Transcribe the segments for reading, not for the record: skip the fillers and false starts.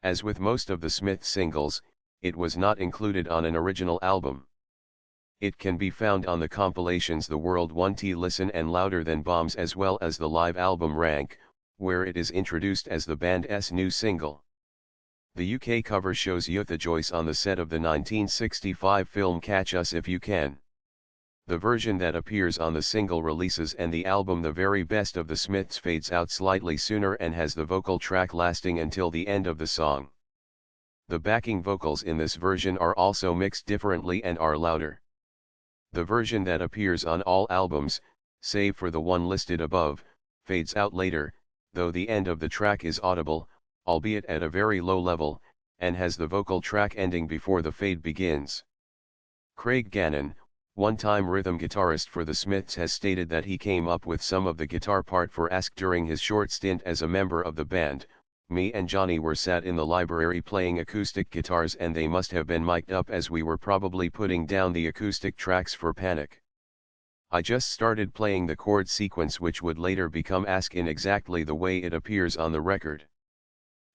As with most of the Smiths singles, it was not included on an original album. It can be found on the compilations The World 1T Listen and Louder Than Bombs as well as the live album Rank, where it is introduced as the band's new single. The UK cover shows Yootha Joyce on the set of the 1965 film Catch Us If You Can. The version that appears on the single releases and the album The Very Best of the Smiths fades out slightly sooner and has the vocal track lasting until the end of the song. The backing vocals in this version are also mixed differently and are louder. The version that appears on all albums, save for the one listed above, fades out later, though the end of the track is audible, albeit at a very low level, and has the vocal track ending before the fade begins. Craig Gannon, one-time rhythm guitarist for the Smiths, has stated that he came up with some of the guitar part for Ask during his short stint as a member of the band. Me and Johnny were sat in the library playing acoustic guitars and they must have been mic'd up as we were probably putting down the acoustic tracks for Panic. I just started playing the chord sequence which would later become Ask in exactly the way it appears on the record.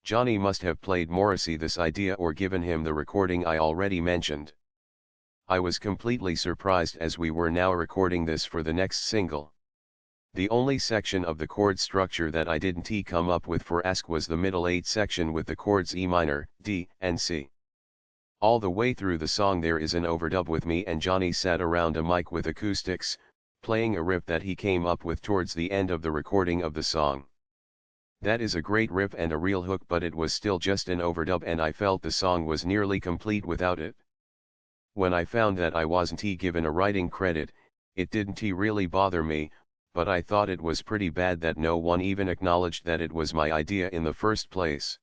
Johnny must have played Morrissey this idea or given him the recording I already mentioned. I was completely surprised as we were now recording this for the next single. The only section of the chord structure that I didn't come up with for Ask was the middle 8 section with the chords E minor, D, and C. All the way through the song there is an overdub with me and Johnny sat around a mic with acoustics, playing a riff that he came up with towards the end of the recording of the song. That is a great riff and a real hook, but it was still just an overdub and I felt the song was nearly complete without it. When I found that I wasn't given a writing credit, it didn't really bother me, but I thought it was pretty bad that no one even acknowledged that it was my idea in the first place.